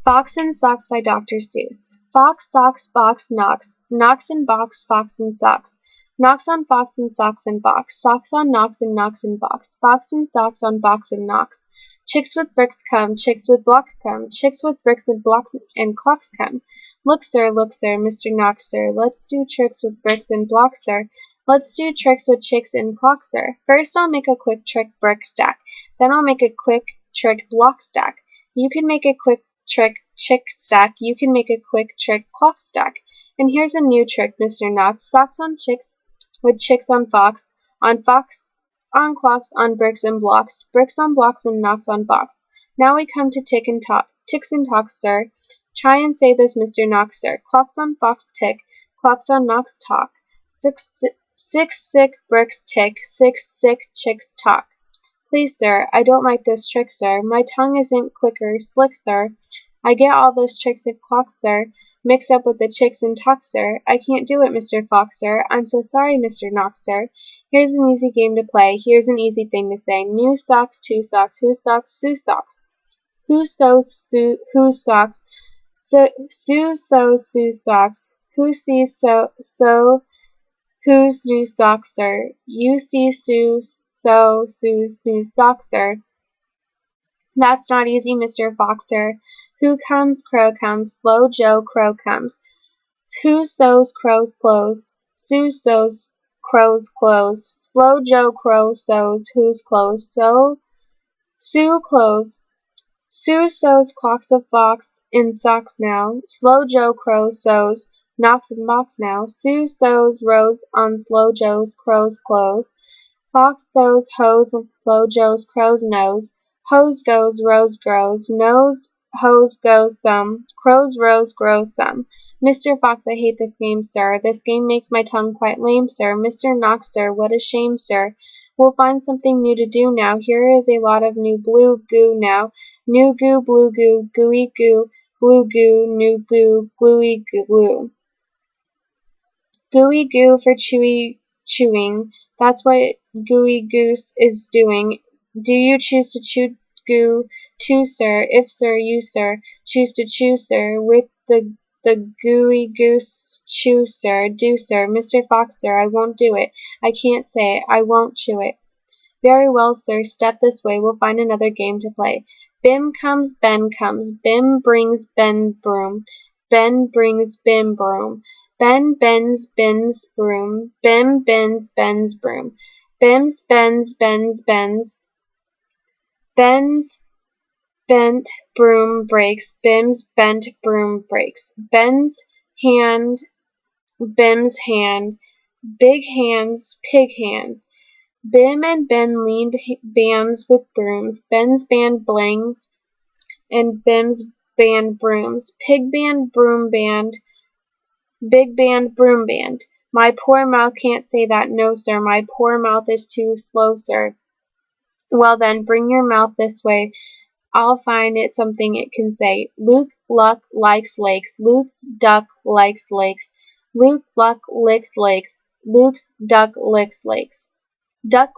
Fox and Socks by Dr. Seuss. Fox, socks, box, knocks. Knocks and box, fox and socks. Knocks on fox and socks and box. Socks on knocks and knocks and box. Fox and socks on box and knocks. Chicks with bricks come, chicks with blocks come. Chicks with bricks and blocks and clocks come. Look, sir, Mr. Knox, sir. Let's do tricks with bricks and blocks, sir. Let's do tricks with chicks and clocks, sir. First I'll make a quick trick brick stack. Then I'll make a quick trick block stack. You can make a quick trick chick stack, you can make a quick trick clock stack. And here's a new trick, Mr. Knox. Socks on chicks with chicks on fox on clocks on bricks and blocks, bricks on blocks and knocks on box. Now we come to ticks and talks, sir. Try and say this, Mr. Knox, sir. Clocks on fox tick, clocks on knocks talk. Six sick bricks tick, six sick chicks talk. Please, sir, I don't like this trick, sir. My tongue isn't quick or slick, sir. I get all those tricks and clocks, sir, mixed up with the chicks and talk, sir. I can't do it, Mr. Fox, sir. I'm so sorry, Mr. Knox, sir. Here's an easy game to play. Here's an easy thing to say. New socks, two socks, whose socks, Sue's socks. Who sews whose socks? Sue sews Sue's socks. Who sees sew whose new socks, sir? You see Sue sew Sue's new socks, sir. That's not easy, Mr. Fox, sir. Who comes? Crow comes. Slow Joe Crow comes. Who sews Crow's clothes? Sue sews Crow's clothes. Slow Joe Crow sews whose clothes? Sue clothes. Sue sews clocks of fox in socks now. Slow Joe Crow sews knocks and box now. Sue sews rows on Slow Joe's Crow's clothes. Fox sews hose on Slow Joe's Crow's nose. Hose goes, rose grows, nose hose goes some, crow's rose grows some. Mr. Fox, I hate this game, sir. This game makes my tongue quite lame, sir. Mr. Knox, sir, what a shame, sir. We'll find something new to do now. Here is a lot of new blue goo now. New goo, blue goo, gooey goo, blue goo, new goo, gluey glue. Gooey goo for chewy chewing. That's what Gooey Goose is doing. Do you choose to chew goo too, sir? If, sir, you, sir, choose to chew, sir, with the Gooey Goose chew, sir, do, sir. Mr. Fox, sir, I won't do it. I can't say it. I won't chew it. Very well, sir, step this way. We'll find another game to play. Bim comes, Ben comes. Bim brings Ben broom. Ben brings Bim broom. Ben bends Ben's broom. Bim bends Ben's broom. Bim's bends Ben's bends. Ben's bent broom breaks. Bim's bent broom breaks. Ben's hand, Bim's hand. Big hands, pig hands. Bim and Ben leaned bands with brooms. Ben's band blings and Bim's band brooms. Pig band, broom band. Big band, broom band. My poor mouth can't say that, no, sir. My poor mouth is too slow, sir. Well, then, bring your mouth this way. I'll find it something it can say. Luke Luck likes lakes. Luke's duck likes lakes. Luke Luck licks lakes. Luke's duck licks lakes. Duck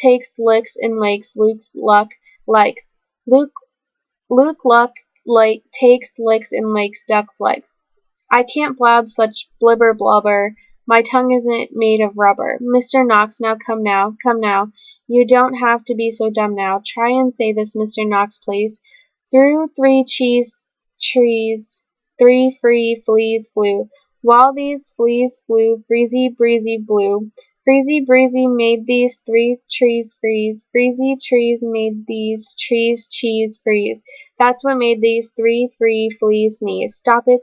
takes licks in lakes. Luke's luck likes. Luke Luck takes licks in lakes. Duck likes. I can't blab such blibber blubber. My tongue isn't made of rubber. Mr. Knox, now come now, come now. You don't have to be so dumb now. Try and say this, Mr. Knox, please. Through 3 cheese trees, 3 free fleas flew. While these fleas flew, freezy breezy blew. Freezy breezy made these 3 trees freeze. Freezy trees made these trees cheese freeze. That's what made these 3 free fleas sneeze. Stop it,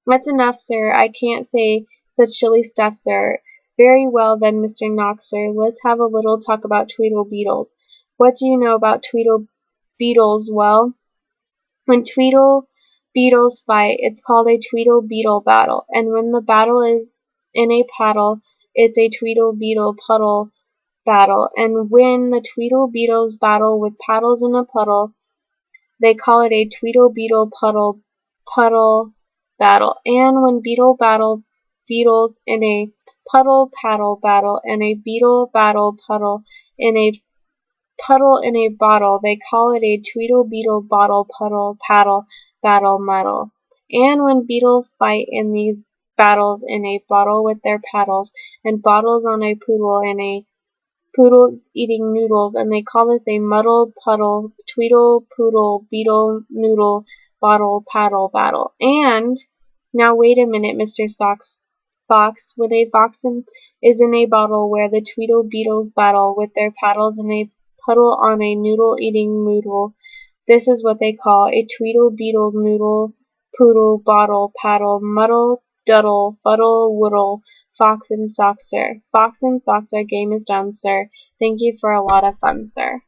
that's enough, sir. I can't say such silly stuff, sir. Very well then, Mr. Knox, sir. Let's have a little talk about Tweedle Beetles. What do you know about Tweedle Beetles? Well, when Tweedle Beetles fight, it's called a Tweedle Beetle battle. And when the battle is in a paddle, it's a Tweedle Beetle puddle battle. And when the Tweedle Beetles battle with paddles in a puddle, they call it a Tweedle Beetle puddle battle. And when beetles in a puddle paddle battle, and a beetle battle puddle in a puddle in a bottle, they call it a tweedle beetle bottle puddle paddle battle muddle. And when beetles fight in these battles in a bottle with their paddles, and bottles on a poodle, and a poodle's eating noodles, and they call this a muddle puddle tweedle poodle beetle noodle bottle paddle battle. And now wait a minute, Mr. Fox, when a fox is in a bottle where the tweedle beetles battle with their paddles in a puddle on a noodle eating noodle, this is what they call a tweedle beetle noodle poodle bottle paddle muddle duddle fuddle woodle fox and socks, sir. Fox and socks, our game is done, sir. Thank you for a lot of fun, sir.